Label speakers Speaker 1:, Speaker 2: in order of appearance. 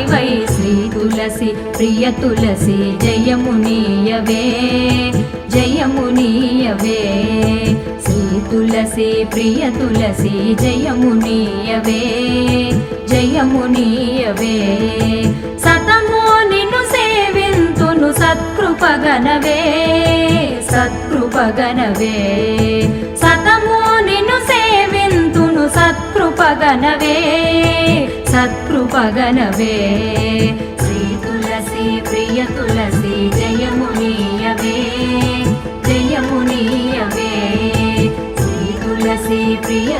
Speaker 1: why Shri తులసి ప్రియ తులసి జయమునీయవే జయమునీయవే శ్రీ తులసి ప్రియ తులసి జయమునీయవే జయమునీయవే సతమో నిన్ను సేవింతును సత్కృపగనవే సత్కృపగనవే సతమో నిన్ను సేవింతును సత్కృపగనవే సత్కృపగనవే శ్రీ తులసి ప్రియ తులసి జయమునీయవే జయమునీయవే శ్రీ తులసి ప్రియ